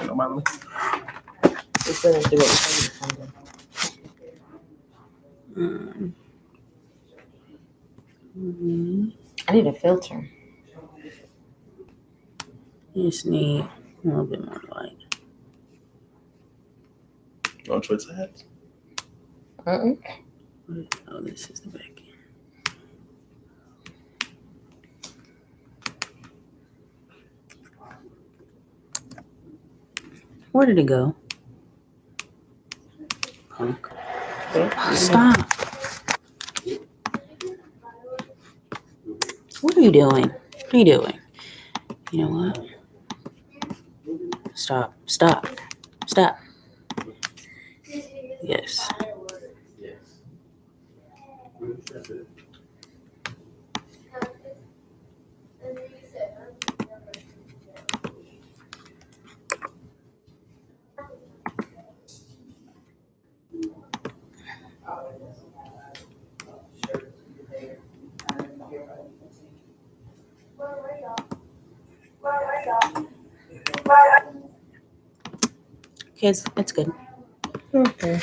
No matter. Just gonna do it. I need a filter. You just need a little bit more light. On Twitch sides? Oh, this is the back end. Where did it go? Punk. Stop. What are you doing? What are you doing? You know what? Stop. Stop. Stop. Yes. Okay, it's good. Okay.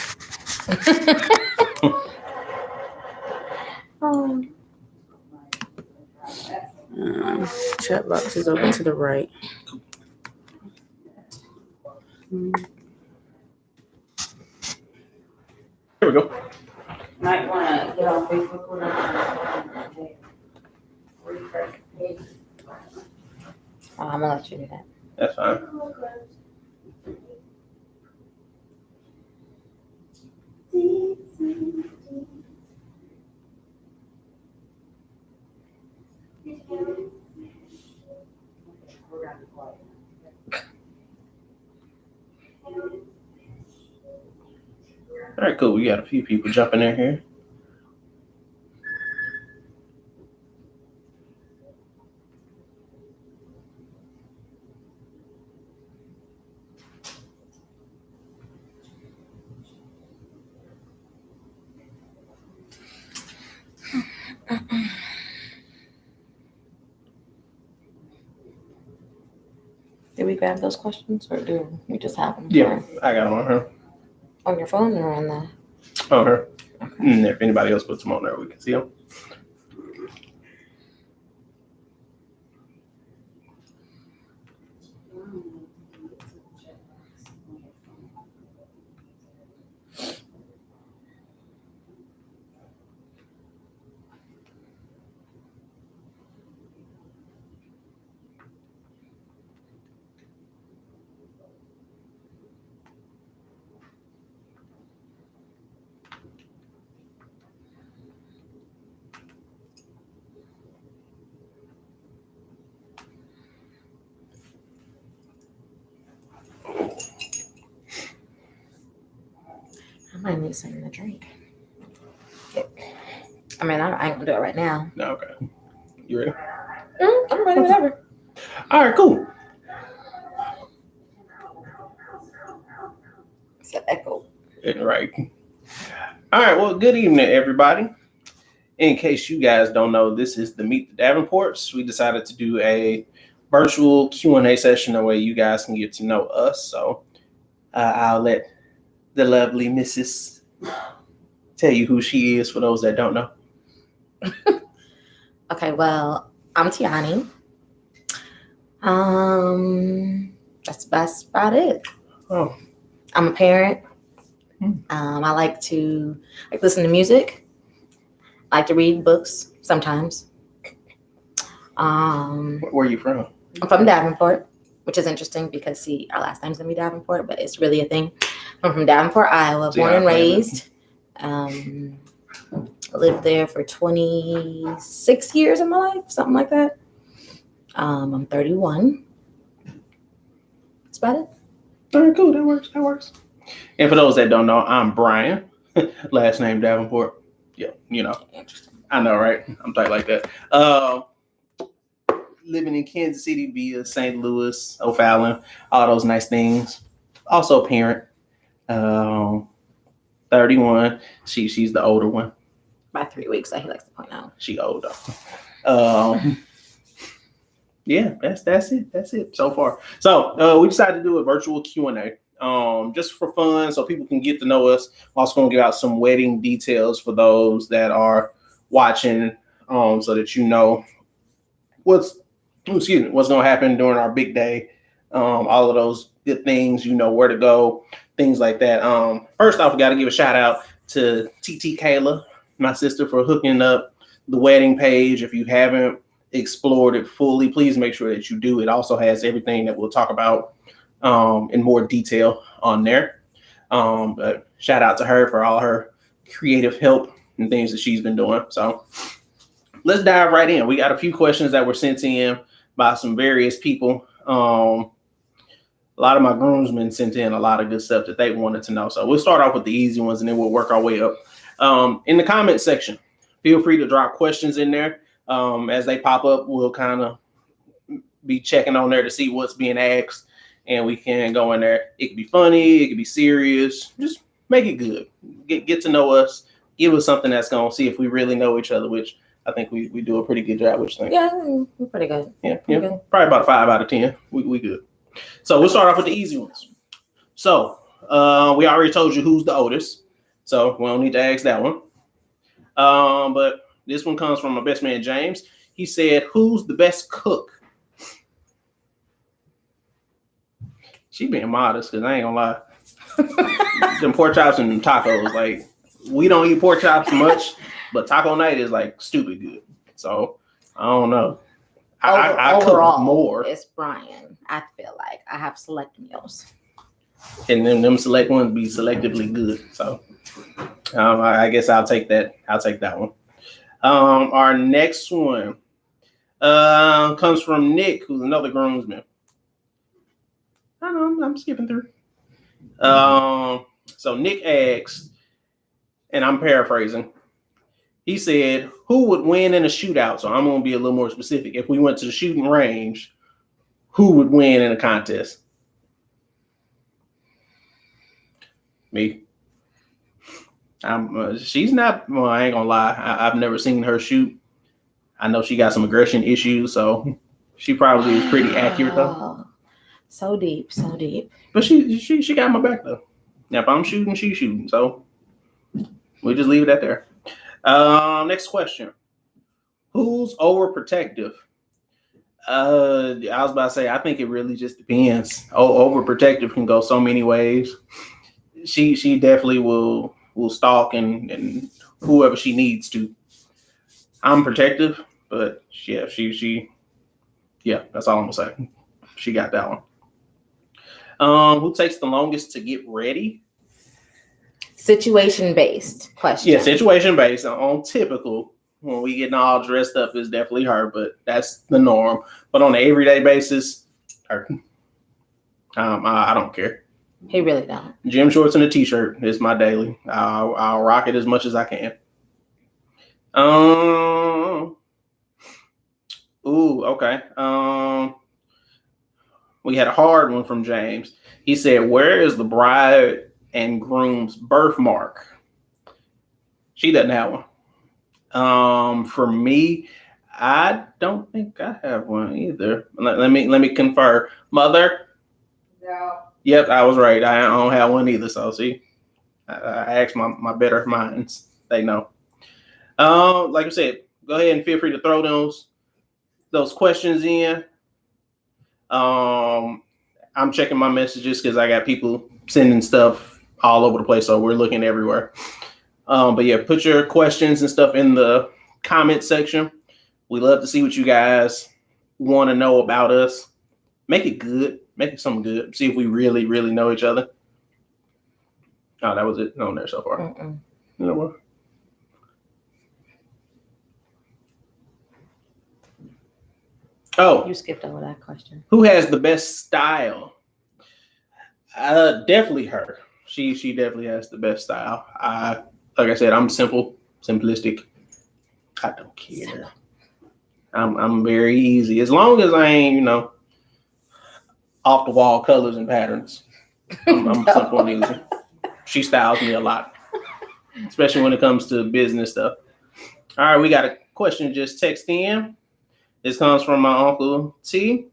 Chat box is over to the right. Here we go. Might want to get on Facebook. I'm gonna let you do that. That's fine. All right, cool. We got a few people jumping in here. Did we grab those questions or do we just have them? Yeah, I got them on her. On your phone or on the? On her. Okay. And if anybody else puts them on there, we can see them. I might need something to drink. I mean, I ain't gonna do it right now. No, okay. You ready? I'm ready, whatever. All right, cool. It's an echo. Right. All right, well, good evening, everybody. In case you guys don't know, this is the Meet the Davenports. We decided to do a virtual Q&A session the way you guys can get to know us. So I'll let the lovely Mrs. tell you who she is for those that don't know. Okay, well, I'm Tiani. That's about it. Oh. I'm a parent. I like to listen to music. I like to read books sometimes. Where are you from? I'm from Davenport, which is interesting because, see, our last name's gonna be Davenport, but it's really a thing. I'm from Davenport, Iowa, born and raised. Lived there for 26 years of my life, something like that. I'm 31. That's about it. All right, cool. That works. And for those that don't know, I'm Brian. Last name Davenport. Yeah, you know. Interesting. I know, right? I'm tight like that. Living in Kansas City via St. Louis, O'Fallon, all those nice things. Also a parent. 31. She's the older one. By 3 weeks, he likes to point out. She older. Yeah, that's it. That's it so far. So we decided to do a virtual Q&A. Just for fun, so people can get to know us. I'm also going to give out some wedding details for those that are watching, so that you know what's what's going to happen during our big day. All of those good things, you know where to go, things like that. First off, we got to give a shout out to TT Kayla, my sister, for hooking up the wedding page. If you haven't explored it fully, please make sure that you do. It also has everything that we'll talk about in more detail on there. But shout out to her for all her creative help and things that she's been doing. So let's dive right in. We got a few questions that were sent in by some various people. A lot of my groomsmen sent in a lot of good stuff that they wanted to know. So we'll start off with the easy ones and then we'll work our way up. In the comment section, feel free to drop questions in there. As they pop up, we'll kind of be checking on there to see what's being asked, and we can go in there. It could be funny, it could be serious. Just make it good. Get to know us. Give us something that's going to see if we really know each other, which I think we do a pretty good job. Which thing? Yeah, we're pretty good. Yeah, Good. probably about a 5 out of 10. We good. So we'll start off with the easy ones. So we already told you who's the oldest, so we don't need to ask that one. But this one comes from my best man James. He said, "Who's the best cook?" She being modest, because I ain't gonna lie. Them pork chops and tacos, like, we don't eat pork chops much, but taco night is like stupid good. So I don't know. I Overall, cook more. It's Brian. I feel like I have select meals. And then them select ones be selectively good. So I guess I'll take that. I'll take that one. Our next one comes from Nick, who's another groomsman. I know I'm skipping through. So Nick asked, and I'm paraphrasing. He said, "Who would win in a shootout?" So I'm going to be a little more specific. If we went to the shooting range, who would win in a contest? Me. She's not. Well, I ain't gonna lie. I've never seen her shoot. I know she got some aggression issues, so she probably is pretty accurate though. So deep, so deep. But she got my back though. Now if I'm shooting, she's shooting. So we just leave it at there. Next question. Who's overprotective? I was about to say, I think it really just depends. Overprotective can go so many ways. She definitely will stalk and whoever she needs to. I'm protective, but yeah, she that's all I'm gonna say. She got that one. Who takes the longest to get ready? Situation based question. Yeah, situation based. On typical, when we getting all dressed up, is definitely her, but that's the norm. But on an everyday basis, her. I don't care. He really don't. Gym shorts and a t-shirt is my daily. I'll rock it as much as I can. Okay. We had a hard one from James. He said, "Where is the bride and groom's birthmark?" She doesn't have one. For me, I don't think I have one either. Let me confirm. Mother? No. Yep, I was right. I don't have one either. So see, I asked my better minds. They know. Like I said, go ahead and feel free to throw those questions in. I'm checking my messages because I got people sending stuff all over the place, so we're looking everywhere. But yeah, put your questions and stuff in the comment section. We love to see what you guys want to know about us. Make it good. Make it something good. See if we really, really know each other. Oh, that was it on there so far. You know what? Oh, you skipped over that question. Who has the best style? Definitely her. She definitely has the best style. Like I said, I'm simplistic. I don't care. I'm very easy as long as I ain't off the wall colors and patterns. I'm simple and easy. She styles me a lot, especially when it comes to business stuff. All right, we got a question just text in. This comes from my Uncle T.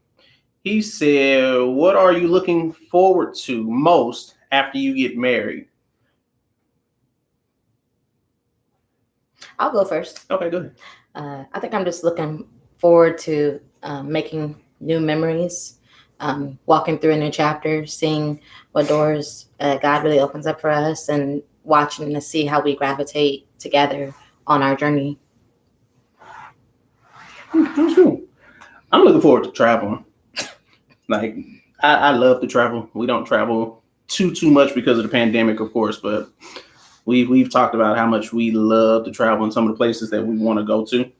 He said, "What are you looking forward to most after you get married?" I'll go first. Okay, go ahead. I think I'm just looking forward to making new memories, walking through a new chapter, seeing what doors God really opens up for us, and watching to see how we gravitate together on our journey. That's cool. I'm looking forward to traveling. Like, I love to travel. We don't travel too much because of the pandemic, of course, but we've talked about how much we love to travel in some of the places that we want to go to.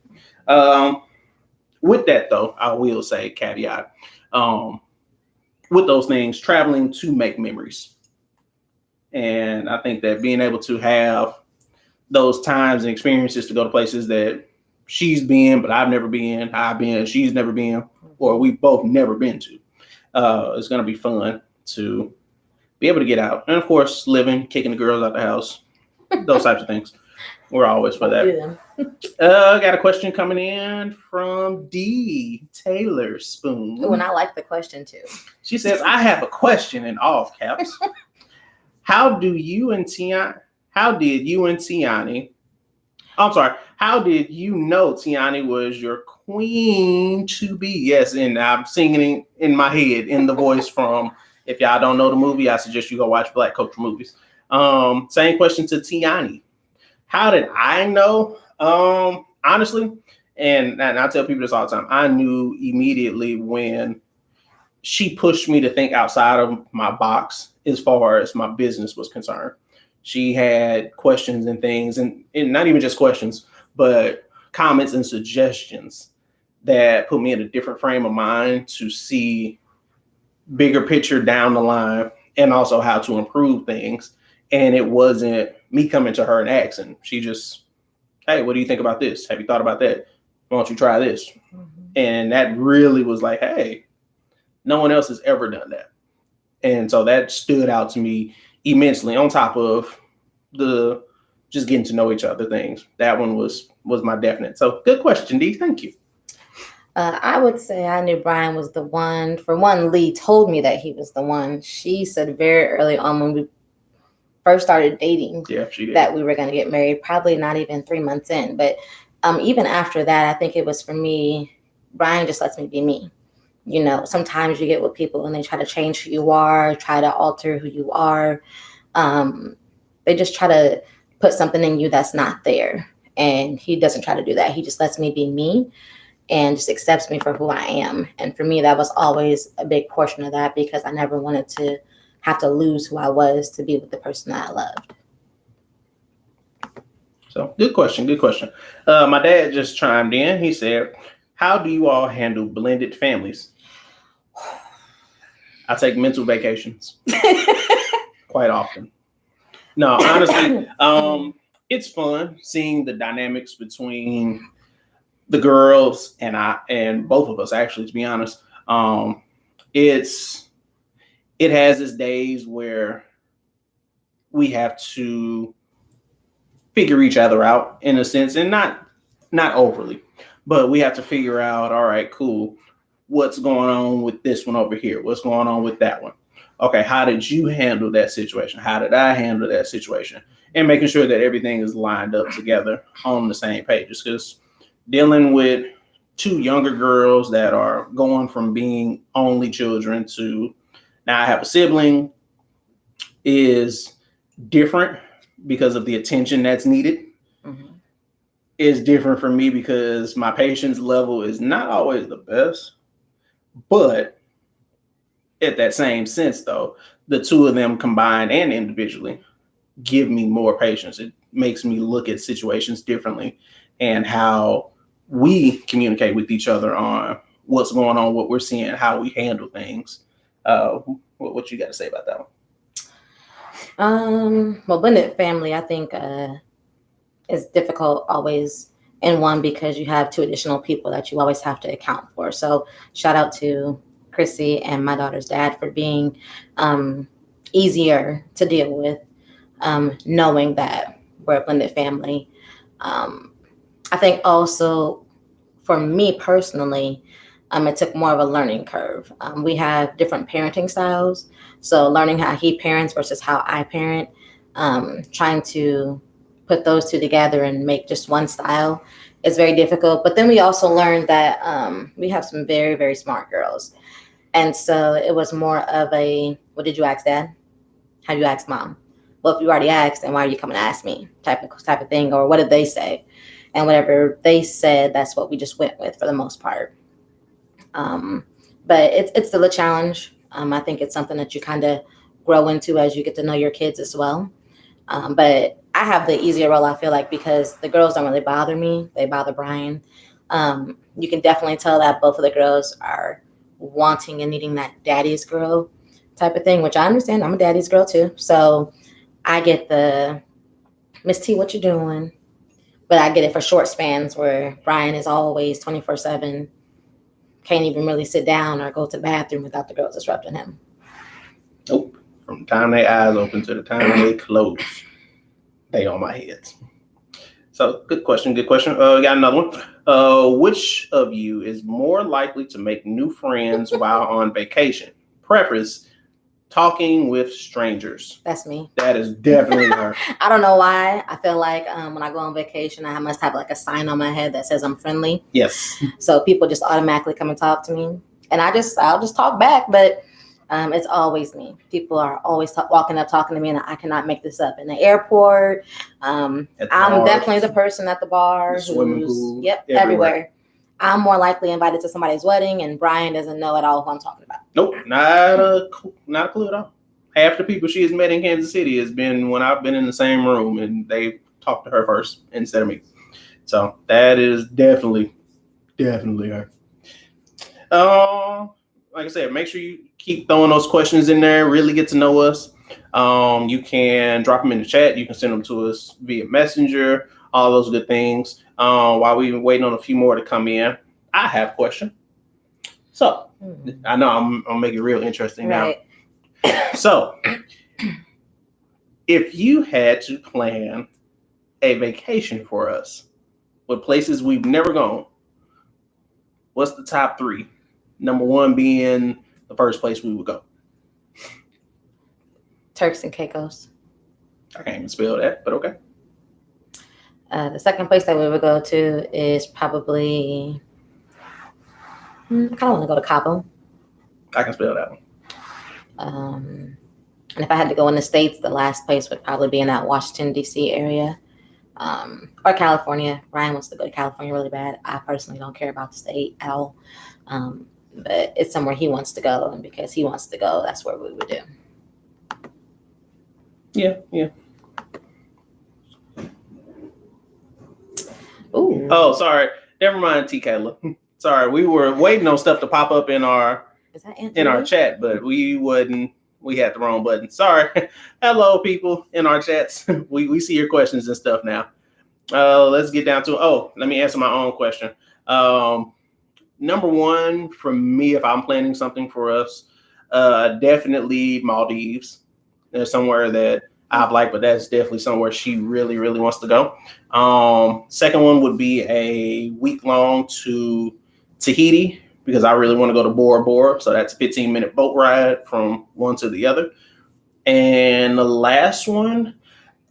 With that, though, I will say caveat. With those things, traveling to make memories. And I think that being able to have those times and experiences to go to places that she's been, but I've never been, I've been, she's never been, or we've both never been to. It's going to be fun to be able to get out. And of course, living, kicking the girls out the house, those types of things. We're always for that. Got a question coming in from D. Taylor Spoon. Oh, and I like the question too. She says, "I have a question," in all caps. How did you and Tiani? How did you know Tiani was your queen to be? Yes, and I'm singing in my head in the voice from, if y'all don't know the movie, I suggest you go watch Black Culture movies. Same question to Tiani. How did I know? Honestly, and I tell people this all the time, I knew immediately when she pushed me to think outside of my box as far as my business was concerned. She had questions and things, and not even just questions, but comments and suggestions that put me in a different frame of mind to see bigger picture down the line and also how to improve things. And it wasn't me coming to her and asking. She just, "Hey, what do you think about this? Have you thought about that? Why don't you try this?" Mm-hmm. And that really was like, hey, no one else has ever done that. And so that stood out to me immensely, on top of the just getting to know each other things. That one was my definite. So good question, D. Thank you. I would say I knew Brian was the one. For one, Lee told me that he was the one. She said very early on when we first started dating, she did, that we were going to get married, probably not even 3 months in. But even after that, I think it was for me, Brian just lets me be me. You know, sometimes you get with people and they try to change who you are, try to alter who you are. They just try to put something in you that's not there. And he doesn't try to do that. He just lets me be me and just accepts me for who I am. And for me, that was always a big portion of that, because I never wanted to have to lose who I was to be with the person that I loved. So good question. My dad just chimed in. He said, "How do you all handle blended families?" I take mental vacations quite often. No, honestly, it's fun seeing the dynamics between the girls and I, and both of us, actually, to be honest. It has its days where we have to figure each other out in a sense, and not overly, but we have to figure out, all right, cool, what's going on with this one over here? What's going on with that one? Okay, how did you handle that situation? How did I handle that situation? And making sure that everything is lined up together on the same pages, because dealing with two younger girls that are going from being only children to now I have a sibling is different because of the attention that's needed. Mm-hmm. Is different for me because my patience level is not always the best, but at that same sense, though, the two of them combined and individually give me more patience. It makes me look at situations differently and how we communicate with each other on what's going on, what we're seeing, how we handle things. What you got to say about that one? Well, blended family, I think, is difficult always in one, because you have two additional people that you always have to account for. So shout out to Chrissy and my daughter's dad for being easier to deal with, knowing that we're a blended family. I think also for me personally, it took more of a learning curve. We have different parenting styles. So learning how he parents versus how I parent, trying to put those two together and make just one style is very difficult. But then we also learned that we have some very, very smart girls. And so it was more of a, what did you ask dad? How do you ask mom? Well, if you already asked, then why are you coming to ask me? Type of thing. Or what did they say? And whatever they said, that's what we just went with for the most part. But it's still a challenge. I think it's something that you kind of grow into as you get to know your kids as well. But I have the easier role, I feel like, because the girls don't really bother me. They bother Brian. You can definitely tell that both of the girls are wanting and needing that daddy's girl type of thing, which I understand. I'm a daddy's girl too. So I get the, Miss T, what you doing? But I get it for short spans where Brian is always 24/7, can't even really sit down or go to the bathroom without the girls disrupting him. Nope. From the time their eyes open to the time they close, they on my head. So good question. We got another one. Which of you is more likely to make new friends while on vacation? Preface: talking with strangers. That's me. That is definitely her. I don't know why. I feel like when I go on vacation, I must have like a sign on my head that says I'm friendly. Yes. So people just automatically come and talk to me, and I'll just talk back. But it's always me. People are always walking up, talking to me, and I cannot make this up. In the airport, I'm definitely the person at the bar. The swimming pool. Yep, everywhere. I'm more likely invited to somebody's wedding, and Brian doesn't know at all who I'm talking about. Nope, not a clue at all. Half the people she has met in Kansas City has been when I've been in the same room, and they talked to her first instead of me. So that is definitely her. Like I said, make sure you keep throwing those questions in there. Really get to know us. You can drop them in the chat. You can send them to us via Messenger. All those good things. While we've been waiting on a few more to come in, I have a question. So I know I'm making it real interesting now. So if you had to plan a vacation for us with places we've never gone, what's the top 3? Number 1 being the first place we would go. Turks and Caicos. I can't even spell that, but okay. The second place that we would go to is probably, I kind of want to go to Cabo. I can spell that one. And if I had to go in the States, the last place would probably be in that Washington, D.C. area, or California. Ryan wants to go to California really bad. I personally don't care about the state at all. But it's somewhere he wants to go, and because he wants to go, that's where we would do. Yeah. Ooh. Oh, sorry. Never mind, T. Kayla. Sorry, we were waiting on stuff to pop up in our chat, but we wouldn't. We had the wrong button. Sorry. Hello, people in our chats. We see your questions and stuff now. Let's get down to. Let me answer my own question. Number 1 for me, if I'm planning something for us, definitely Maldives. There's somewhere that I've liked, but that's definitely somewhere she really, really wants to go. Second one would be a week long to Tahiti, because I really want to go to Bora Bora. So that's a 15-minute boat ride from one to the other. And the last one,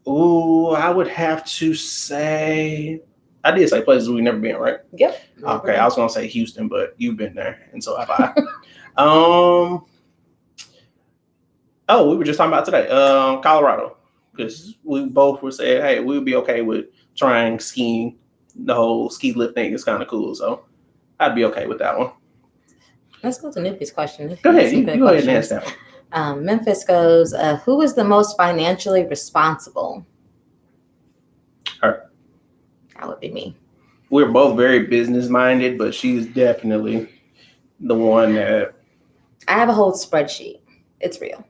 I would have to say, I did say places we've never been, right? Yep. Okay, I was going to say Houston, but you've been there, and so have I. We were just talking about today, Colorado, because we both were saying, hey, we would be okay with trying skiing. The whole ski lift thing is kind of cool, so I'd be okay with that one. Let's go to Newbie's question. Go ahead. You go ahead and ask that one. Memphis goes, who is the most financially responsible? Her. That would be me. We're both very business-minded, but she's definitely the one that... I have a whole spreadsheet. It's real.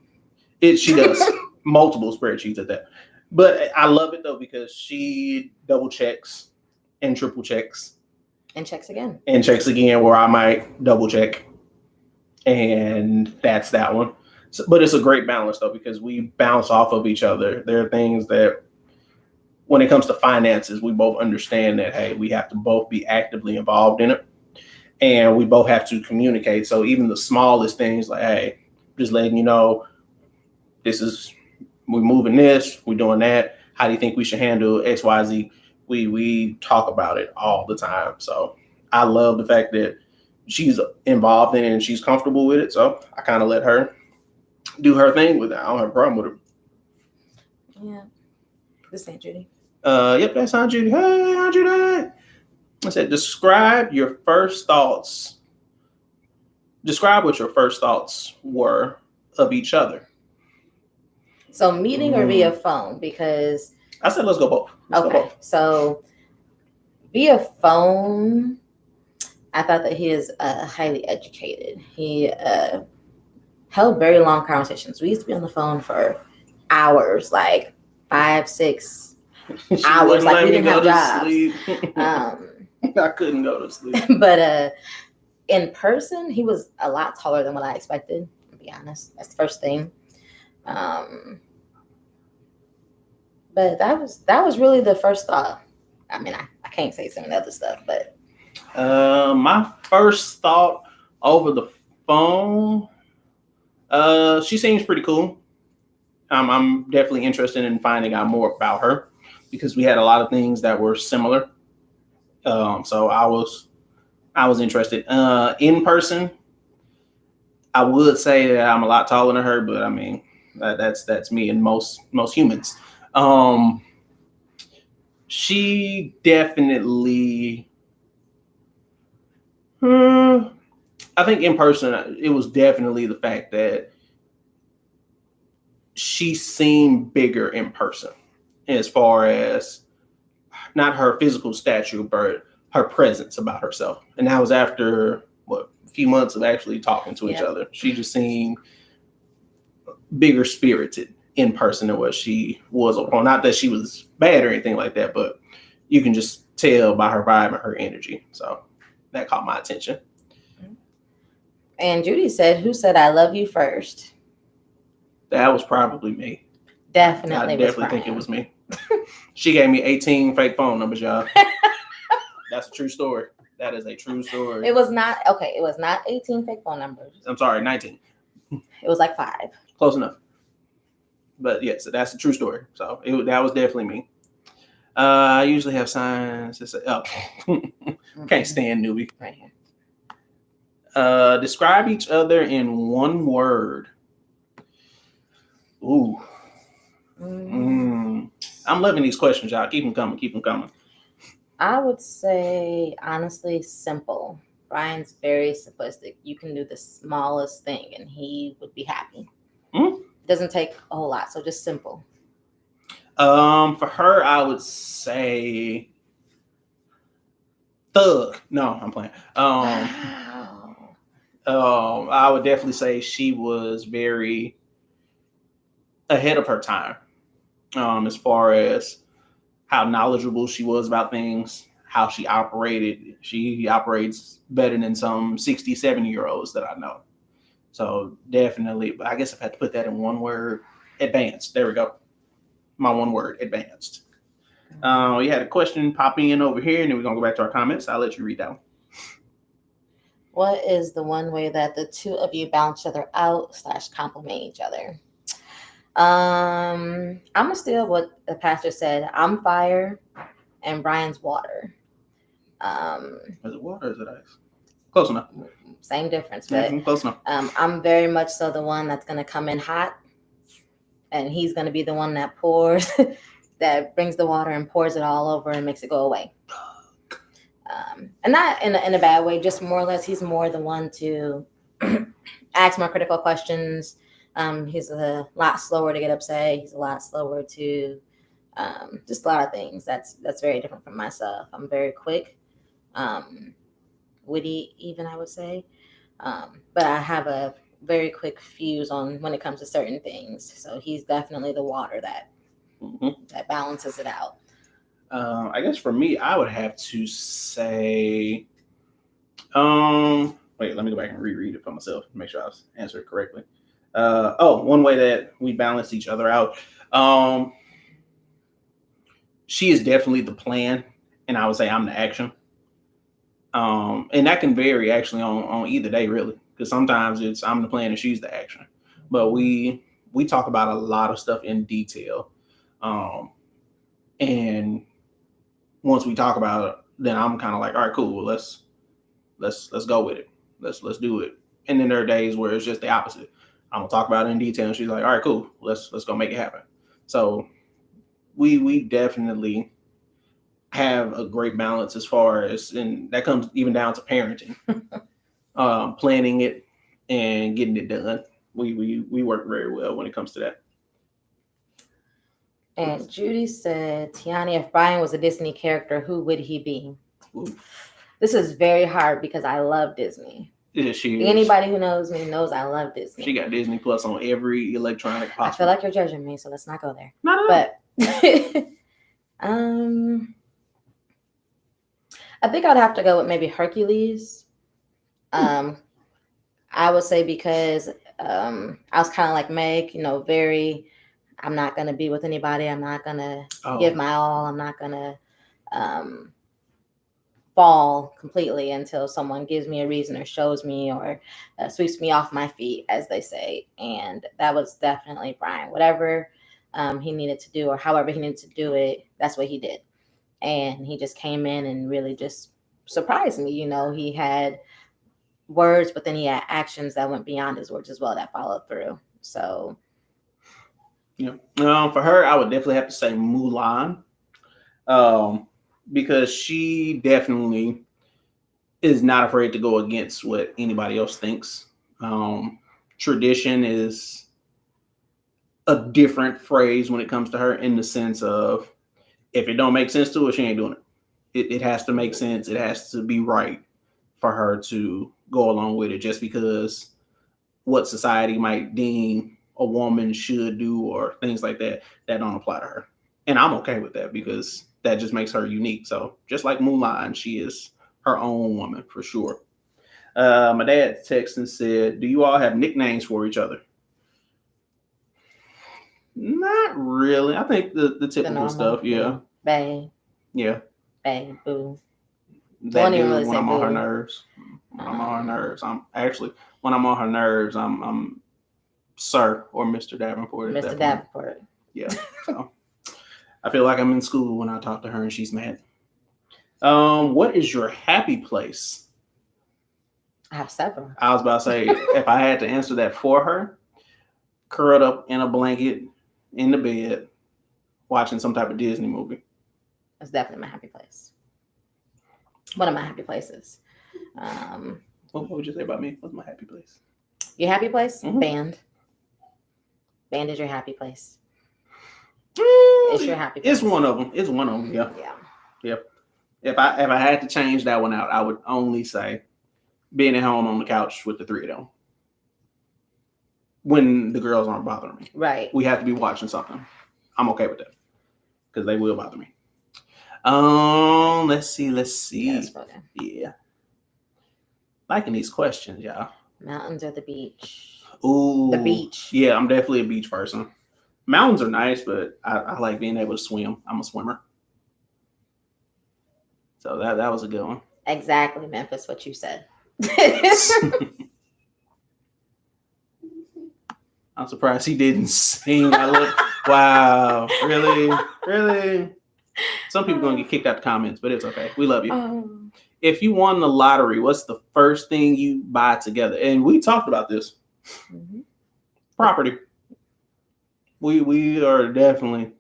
She does. Multiple spreadsheets at that. But I love it, though, because she double checks and triple checks. And checks again. And checks again, where I might double check. And that's that one. So, but it's a great balance, though, because we bounce off of each other. There are things that when it comes to finances, we both understand that, hey, we have to both be actively involved in it. And we both have to communicate. So even the smallest things like, hey, just letting you know, we're moving this, we're doing that. How do you think we should handle X, Y, Z? We talk about it all the time. So I love the fact that she's involved in it and she's comfortable with it. So I kind of let her do her thing with it. I don't have a problem with her. Yeah. This ain't Judy. Yep, that's Aunt Judy. Hey, Aunt Judy. I said, describe what your first thoughts were of each other. So meeting or via phone? Because I said, let's go both. So via phone, I thought that he is highly educated. He held very long conversations. We used to be on the phone for hours, like 5, 6 hours. Like we didn't have jobs. I couldn't go to sleep. But in person, he was a lot taller than what I expected, to be honest. That's the first thing. But that was really the first thought. I mean, I can't say some of the other stuff, but my first thought over the phone, she seems pretty cool. I'm definitely interested in finding out more about her because we had a lot of things that were similar. So I was interested. In person, I would say that I'm a lot taller than her, but I mean that's me and most humans. She definitely. I think in person, it was definitely the fact that she seemed bigger in person, as far as not her physical stature, but her presence about herself. And that was after a few months of actually talking to each other. She just seemed bigger spirited in person than what she was on phone. Not that she was bad or anything like that, but you can just tell by her vibe and her energy. So that caught my attention. And Judy said, "Who said I love you first?" That was probably me. Definitely. I definitely think it was me. She gave me 18 fake phone numbers, y'all. That's a true story. That is a true story. It was not 18 fake phone numbers. I'm sorry, 19. It was like 5. Close enough. But yes, that's a true story. So that was definitely me. I usually have signs that say, can't stand newbie. Right here. Describe each other in one word. Ooh. I'm loving these questions, y'all. Keep them coming. I would say, honestly, simple. Brian's very simplistic. You can do the smallest thing and he would be happy. It doesn't take a whole lot, so just simple. For her, I would say thug. No, I'm playing. I would definitely say she was very ahead of her time. As far as how knowledgeable she was about things, how she operated. She operates better than some 60, 70-year-olds that I know. So definitely, but I guess if I had to put that in one word, advanced. There we go. My one word, advanced. We had a question popping in over here, and then we're going to go back to our comments. I'll let you read that one. What is the one way that the two of you balance each other out / compliment each other? I'm gonna steal what the pastor said. I'm fire and Brian's water. Is it water or is it ice? Close enough. Same difference, but close enough. I'm very much so the one that's gonna come in hot, and he's gonna be the one that pours, that brings the water and pours it all over and makes it go away. And not in a bad way, just more or less he's more the one to ask more critical questions. He's a lot slower to get upset. He's a lot slower to just a lot of things. That's very different from myself. I'm very quick, witty, even I would say. But I have a very quick fuse on when it comes to certain things. So he's definitely the water that balances it out. I guess for me, I would have to say, wait, let me go back and reread it for myself to make sure I was answered correctly. One way that we balance each other out. she is definitely the plan, and I would say I'm the action. And that can vary actually on either day, really, because sometimes it's I'm the plan and she's the action. But we talk about a lot of stuff in detail, and once we talk about it, then I'm kind of like, all right, cool, well, let's go with it, let's do it. And then there are days where it's just the opposite. I'm gonna talk about it in detail, and she's like, all right, cool, let's go make it happen. So we definitely have a great balance as far as, and that comes even down to parenting, planning it and getting it done. We work very well when it comes to that. And Judy said, Tiani, if Brian was a Disney character, who would he be? Ooh. This is very hard because I love Disney. Yeah, she is. Anybody who knows me knows I love Disney. She got Disney Plus on every electronic possible. I feel like you're judging me, so let's not go there. No. But I think I'd have to go with maybe Hercules. I would say because I was kind of like Meg, very, I'm not going to be with anybody. I'm not going to give my all. I'm not going to fall completely until someone gives me a reason or shows me or sweeps me off my feet, as they say. And that was definitely Brian. Whatever he needed to do or however he needed to do it, that's what he did. And he just came in and really just surprised me. He had words, but then he had actions that went beyond his words as well that followed through. So, yeah. For her, I would definitely have to say Mulan, because she definitely is not afraid to go against what anybody else thinks. Tradition is a different phrase when it comes to her, in the sense of, if it don't make sense to her, she ain't doing it. It has to make sense. It has to be right for her to go along with it, just because what society might deem a woman should do or things like that don't apply to her. And I'm okay with that because that just makes her unique. So just like Mulan, she is her own woman for sure. My dad texted and said, do you all have nicknames for each other? Not really. I think the typical stuff, yeah. Bae. Yeah. Bae, boo. That dude, really when I'm on her nerves. When I'm on her nerves. When I'm on her nerves, I'm Sir or Mr. Davenport. Mr. Davenport. Yeah. So I feel like I'm in school when I talk to her and she's mad. What is your happy place? I have several. I was about to say, if I had to answer that for her, curled up in a blanket in the bed, watching some type of Disney movie. That's definitely my happy place. One of my happy places. What would you say about me? What's my happy place? Your happy place? Mm-hmm. Band. Band is your happy place. It's your happy place. It's one of them. Yeah. Yeah. Yep. If I had to change that one out, I would only say being at home on the couch with the three of them. When the girls aren't bothering me. Right. We have to be watching something. I'm okay with that. Because they will bother me. Let's see. Yeah. Liking these questions, y'all. Mountains or the beach? Ooh. The beach. Yeah, I'm definitely a beach person. Mountains are nice, but I like being able to swim. I'm a swimmer. So that was a good one. Exactly, Memphis, what you said. I'm surprised he didn't sing. Wow. Really? Some people are going to get kicked out the comments, but it's okay. We love you. If you won the lottery, what's the first thing you buy together? And we talked about this. Mm-hmm. Property. We are definitely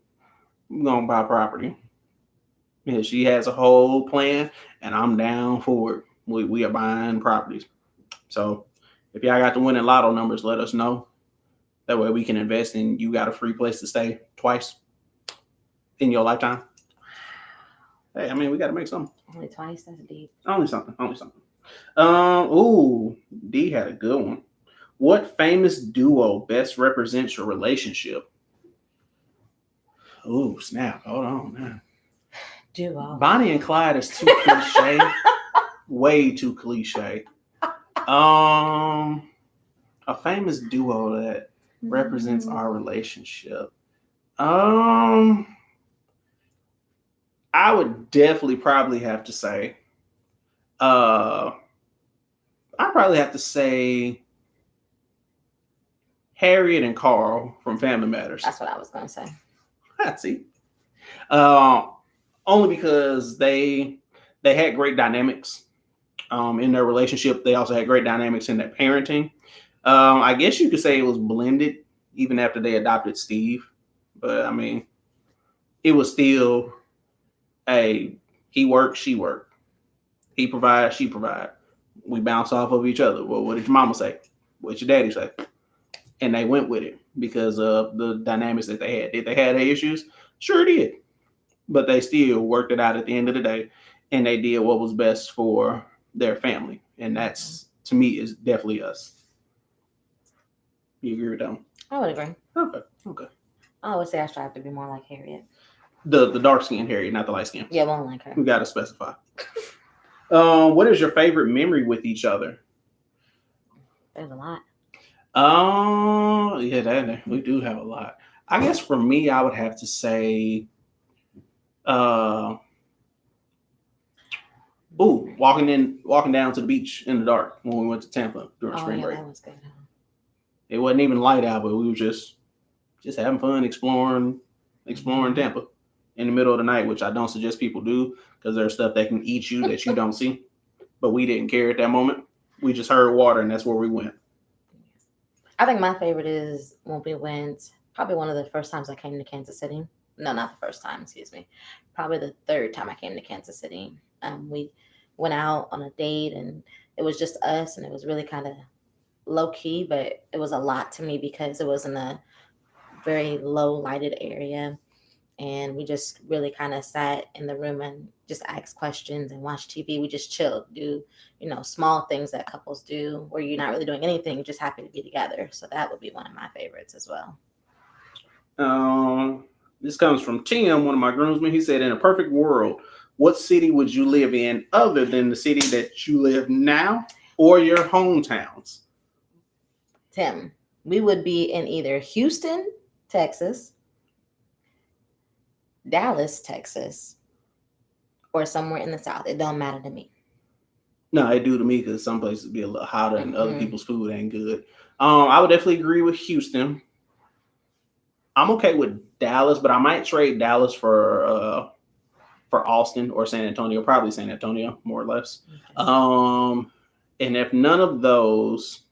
going to buy property. Yeah, she has a whole plan, and I'm down for it. We are buying properties. So if y'all got the winning lotto numbers, let us know. That way we can invest and you got a free place to stay twice in your lifetime. Hey, I mean, we got to make something. Only twice? That's deep. Only something. Ooh, D had a good one. What famous duo best represents your relationship? Ooh, snap. Hold on, man. Duo. Bonnie and Clyde is too cliche. Way too cliche. A famous duo that represents our relationship. I would definitely probably have to say, I'd probably have to say Harriet and Carl from Family Matters. That's what I was going to say. I see. Only because they had great dynamics in their relationship. They also had great dynamics in their parenting. I guess you could say it was blended even after they adopted Steve. But I mean, it was still he worked, she worked. He provides, she provide. We bounce off of each other. Well, what did your mama say? What your daddy say? And they went with it because of the dynamics that they had. Did they have their issues? Sure did. But they still worked it out at the end of the day, and they did what was best for their family. And that's, to me, is definitely us. You agree with that one? I would agree. Okay. I would say I strive to be more like Harriet. The dark skinned Harriet, not the light skin. Yeah, won't like her. We gotta specify. What is your favorite memory with each other? There's a lot. Yeah, that we do have a lot. I guess for me, I would have to say, walking down to the beach in the dark when we went to Tampa during spring break. That was good. It wasn't even light out, but we were just having fun exploring Tampa in the middle of the night, which I don't suggest people do because there's stuff that can eat you that you don't see. But we didn't care at that moment. We just heard water, and that's where we went. I think my favorite is when we went, probably one of the first times I came to Kansas City. No, not the first time, excuse me. Probably the third time I came to Kansas City. We went out on a date, and it was just us, and it was really kind of low key, but it was a lot to me because it was in a very low lighted area. And we just really kind of sat in the room and just asked questions and watched TV. We just chilled, do, small things that couples do where you're not really doing anything, you're just happy to be together. So that would be one of my favorites as well. This comes from Tim, one of my groomsmen. He said, in a perfect world, what city would you live in other than the city that you live now or your hometowns? Tim, we would be in either Houston, Texas, Dallas, Texas, or somewhere in the South. It don't matter to me. No, it do to me because some places be a little hotter and other people's food ain't good. I would definitely agree with Houston. I'm okay with Dallas, but I might trade Dallas for Austin or San Antonio. Probably San Antonio, more or less. Okay. And if none of those,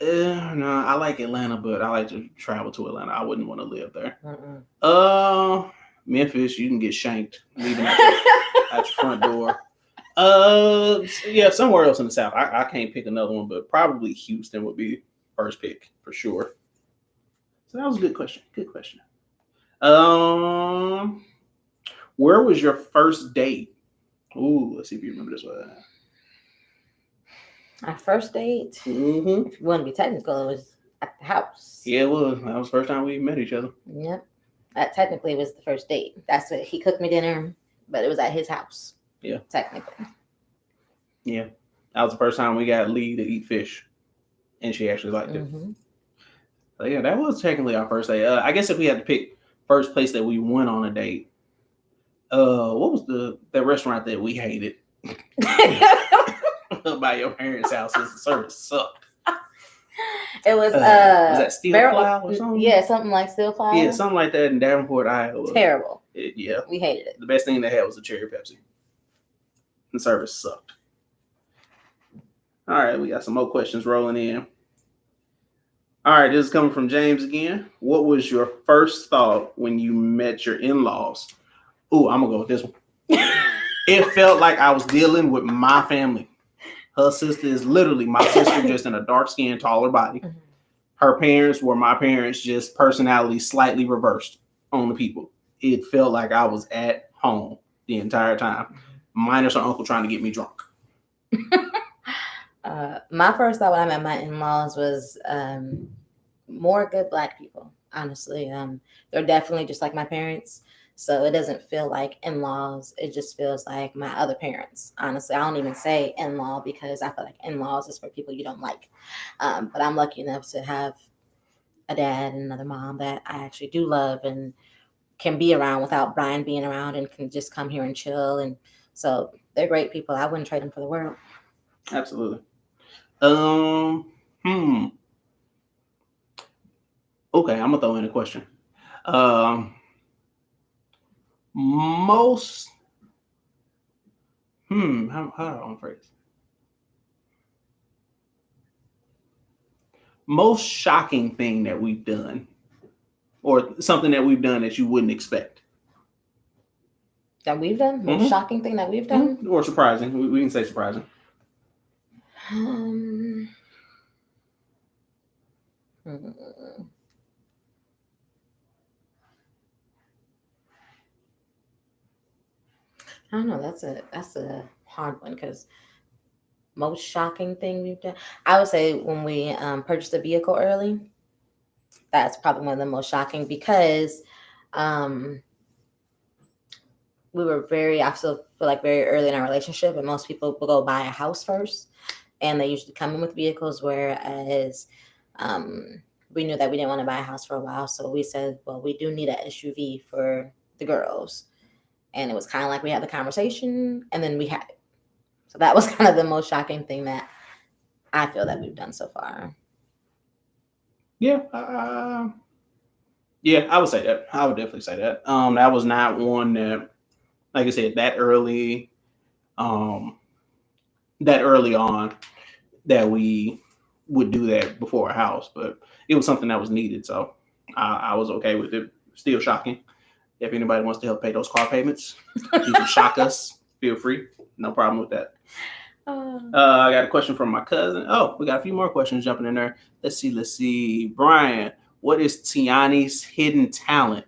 no, I like Atlanta, but I like to travel to Atlanta. I wouldn't want to live there. Memphis, you can get shanked leaving at your front door. Yeah, somewhere else in the South. I can't pick another one, but probably Houston would be first pick for sure. So that was a good question. Good question. Where was your first date? Ooh, let's see if you remember this one. Our first date, if you want to be technical, it was at the house. Yeah, it was. That was the first time we met each other. Yep. That technically was the first date. That's what he cooked me dinner, but it was at his house. Yeah. Technically. Yeah. That was the first time we got Lee to eat fish, and she actually liked it. So yeah, that was technically our first date. I guess if we had to pick first place that we went on a date, what was that restaurant that we hated? By your parents' house, the service sucked. It was that Steel Plow or something? Yeah, something like Steel Plow. Yeah, something like that in Davenport, Iowa. Terrible. Yeah. We hated it. The best thing they had was a cherry Pepsi. The service sucked. All right, we got some more questions rolling in. All right, this is coming from James again. What was your first thought when you met your in-laws? Ooh, I'm going to go with this one. It felt like I was dealing with my family. Her sister is literally my sister, just in a dark-skinned, taller body. Her parents were my parents, just personality slightly reversed on the people. It felt like I was at home the entire time, minus her uncle trying to get me drunk. My first thought when I met my in-laws was more good Black people, honestly. They're definitely just like my parents. So it doesn't feel like in-laws. It just feels like my other parents. Honestly, I don't even say in-law because I feel like in-laws is for people you don't like. But I'm lucky enough to have a dad and another mom that I actually do love and can be around without Brian being around and can just come here and chill. And so they're great people. I wouldn't trade them for the world. Absolutely. Okay, I'm gonna throw in a question. Most how do I want to phrase? Most shocking thing that we've done, or something that we've done that you wouldn't expect. That we've done? Most shocking thing that we've done? Or surprising. We can say surprising. I don't know. That's a hard one, because most shocking thing we've done, I would say when we purchased a vehicle early. That's probably one of the most shocking, because we were I still feel like very early in our relationship, and most people will go buy a house first, and they usually come in with vehicles, whereas we knew that we didn't want to buy a house for a while. So we said, well, we do need an SUV for the girls. And it was kind of like we had the conversation, and then we had it. So that was kind of the most shocking thing that I feel that we've done so far. Yeah. Yeah, I would say that. I would definitely say that. That was not one that, like I said, that early on, that we would do that before a house, but it was something that was needed. So I was okay with it. Still shocking. If anybody wants to help pay those car payments, you can shock us. Feel free. No problem with that. I got a question from my cousin. Oh, we got a few more questions jumping in there. Let's see. Brian, what is Tiani's hidden talent?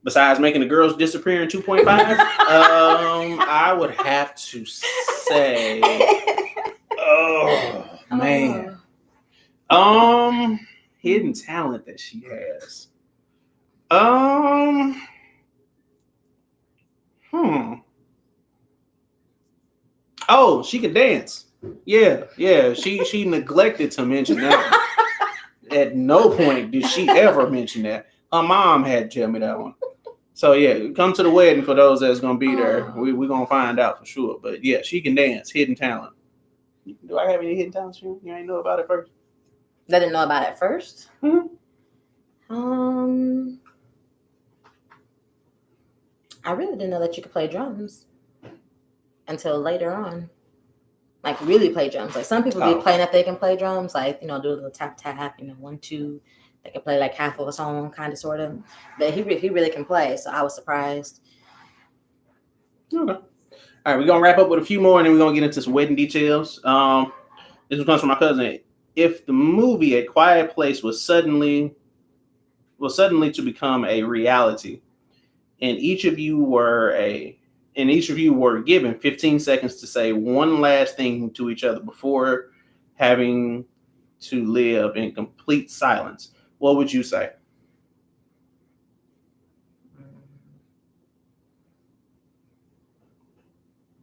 Besides making the girls disappear in 2.5? I would have to say, oh man. Hidden talent that she has. Oh, she could dance. Yeah. She neglected to mention that. At no point did she ever mention that. Her mom had to tell me that one. So yeah, come to the wedding for those that's gonna be there. We're gonna find out for sure. But yeah, she can dance. Hidden talent. Do I have any hidden talents? You ain't know about it first? They didn't know about it first? I really didn't know that you could play drums until later on. Like really play drums. Like some people be playing if they can play drums, like, do a little tap tap, 1, 2. They can play like half of a song, kind of, sort of. But he really can play, so I was surprised. Okay. All right, we're gonna wrap up with a few more, and then we're gonna get into some wedding details. This one comes from my cousin. If the movie A Quiet Place was suddenly to become a reality, and each of you were given 15 seconds to say one last thing to each other before having to live in complete silence, what would you say?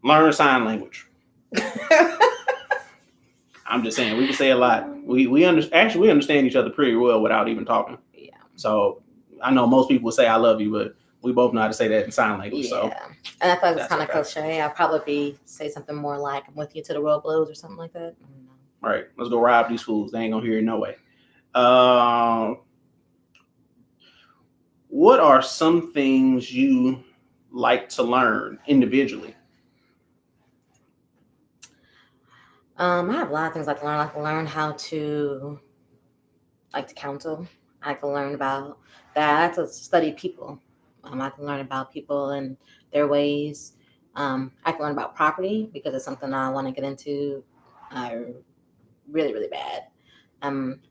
Learn sign language. I'm just saying, we can say a lot. We understand each other pretty well without even talking. Yeah. So I know most people say I love you, but we both know how to say that in sign language. Yeah. So, and I thought it's kind of cliche. I'll probably say something more like, I'm with you to the world blows, or something like that. I don't know. All right, let's go rob these fools. They ain't gonna hear it no way. What are some things you like to learn individually? I have a lot of things I like to learn. I like to learn how to counsel. I like to learn about that. I like to study people. I like to learn about people and their ways. I like to learn about property, because it's something I want to get into really, really bad. I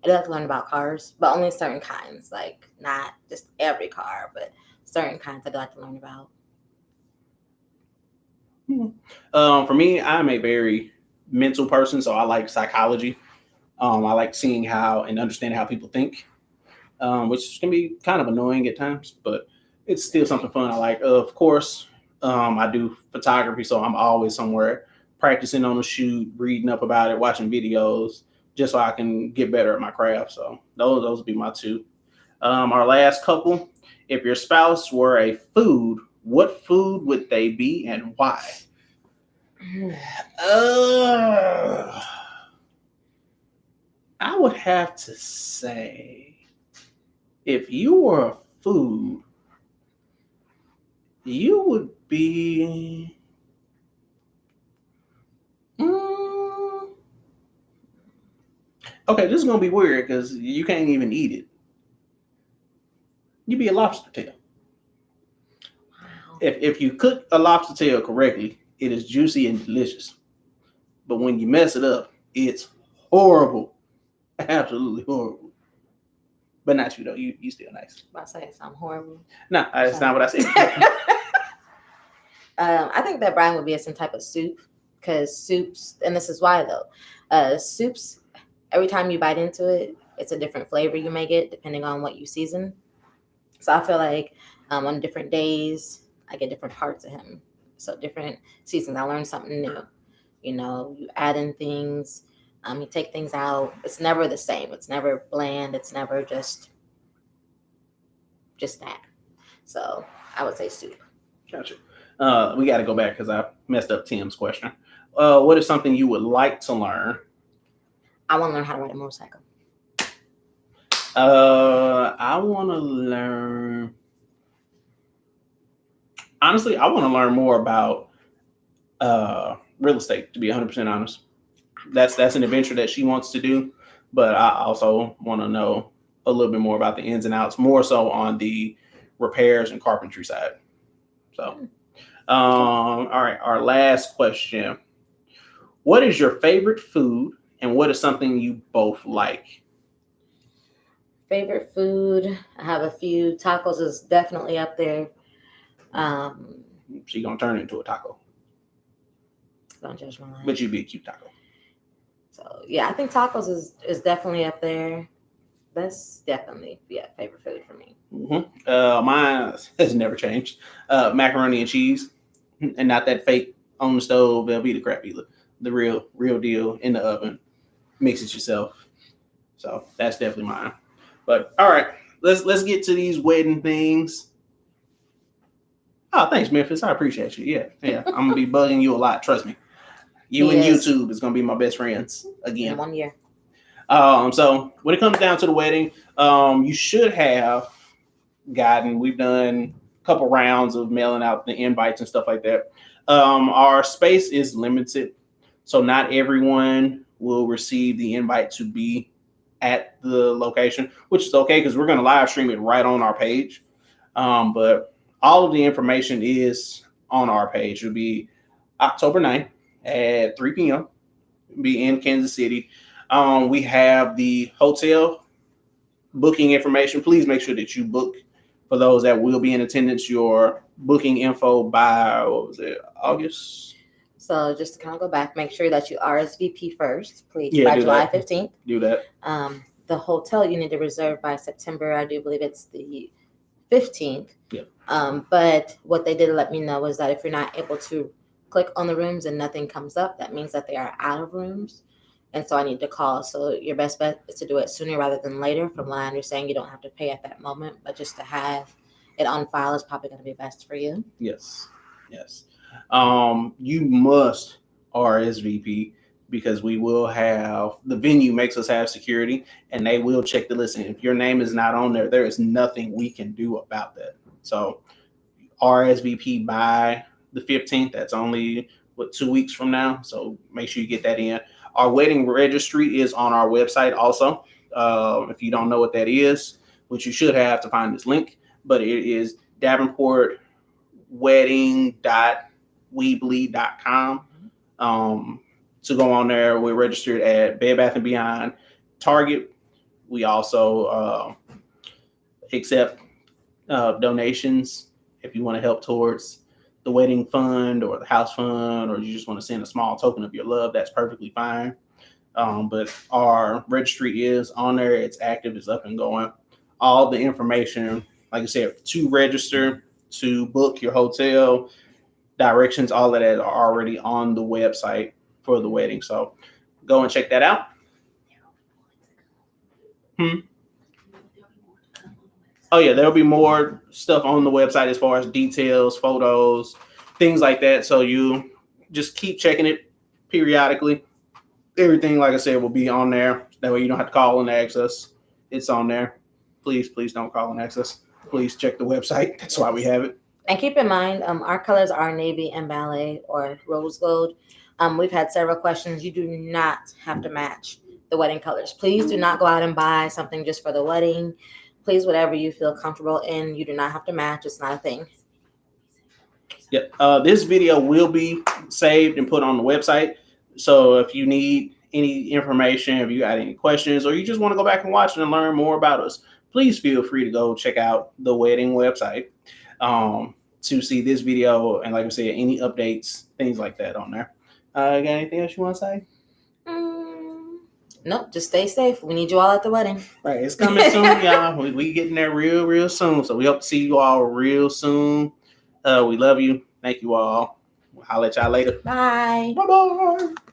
like to learn about cars, but only certain kinds, like not just every car, but certain kinds I'd like to learn about. For me, I'm a very mental person, so I like psychology. I like seeing how and understanding how people think, which can be kind of annoying at times, but it's still something fun. I like. Of course, I do photography, so I'm always somewhere practicing on a shoot, reading up about it, watching videos, just so I can get better at my craft. So those would be my two. Our last couple. If your spouse were a food, what food would they be and why? I would have to say, if you were a food, you would be. Okay, this is gonna be weird because you can't even eat it. You'd be a lobster tail. Wow. If you cook a lobster tail correctly, it is juicy and delicious. But when you mess it up, it's horrible. Absolutely horrible. But not you though. You still nice. I say something horrible. No, that's not what I said. I think that Brian would be some type of soup, because soups, and this is why though, soups, every time you bite into it, it's a different flavor you may get depending on what you season. So I feel like on different days, I get different parts of him. So different seasons, I learn something new. You know, you add in things, you take things out. It's never the same. It's never bland. It's never just that. So I would say soup. Gotcha. We got to go back because I messed up Tim's question. What is something you would like to learn? I want to learn how to ride a motorcycle. I want to learn. Honestly, I want to learn more about real estate. To be 100% honest, that's an adventure that she wants to do. But I also want to know a little bit more about the ins and outs, more so on the repairs and carpentry side. So, all right, our last question. What is your favorite food and what is something you both like? Favorite food, I have a few. Tacos is definitely up there. She gonna turn it into a taco. Don't judge my life. But you'd be a cute taco. So yeah, I think tacos is definitely up there. That's definitely favorite food for me. Mm-hmm. Mine has never changed. Macaroni and cheese, and not that fake on the stove Velveeta crap either. The real deal in the oven. Mix it yourself. So that's definitely mine. But all right, let's get to these wedding things. Oh, thanks, Memphis. I appreciate you. Yeah. I'm gonna be bugging you a lot. Trust me. You and YouTube is gonna be my best friends again. In 1 year. So when it comes down to the wedding, you should have gotten. We've done a couple rounds of mailing out the invites and stuff like that. Our space is limited, so not everyone will receive the invite to be at the location, which is okay because we're going to live stream it right on our page. But all of the information is on our page. It'll be October 9th at 3 p.m. It'll be in Kansas City. We have the hotel booking information. Please make sure that you book for those that will be in attendance. Your booking info by, August? So just to kind of go back, make sure that you RSVP first, please, by July 15th. Do that. The hotel you need to reserve by September. I do believe it's the 15th. Yeah. But what they did let me know is that if you're not able to click on the rooms and nothing comes up, that means that they are out of rooms. And so I need to call. So your best bet is to do it sooner rather than later. From what I understand, you don't have to pay at that moment, but just to have it on file is probably going to be best for you. Yes. You must RSVP because we will have, the venue makes us have security and they will check the list. And if your name is not on there, there is nothing we can do about that. So RSVP by the 15th. That's only 2 weeks from now. So make sure you get that in. Our wedding registry is on our website also. If you don't know what that is, which you should have to find this link, but it is davenportwedding.weebly.com. To go on there, we're registered at Bed Bath & Beyond, Target. We also accept donations if you want to help towards the wedding fund or the house fund, or you just want to send a small token of your love, that's perfectly fine. But our registry is on there. It's active. It's up and going. All the information, like I said, to register, to book your hotel, directions, all of that are already on the website for the wedding. So go and check that out. Oh yeah, there'll be more stuff on the website as far as details, photos, things like that. So you just keep checking it periodically. Everything, like I said, will be on there. That way you don't have to call and ask us. It's on there. Please don't call and ask us. Please check the website. That's why we have it. And keep in mind, our colors are navy and ballet or rose gold. We've had several questions. You do not have to match the wedding colors. Please do not go out and buy something just for the wedding. Please, whatever you feel comfortable in, you do not have to match. It's not a thing. Yep. This video will be saved and put on the website. So if you need any information, if you got any questions, or you just want to go back and watch it and learn more about us, please feel free to go check out the wedding website to see this video. And like I said, any updates, things like that on there. Got anything else you want to say? Nope, just stay safe. We need you all at the wedding. Right, it's coming soon, y'all. We getting there real soon. So we hope to see you all real soon. We love you. Thank you all. I'll let y'all later. Bye. Bye-bye.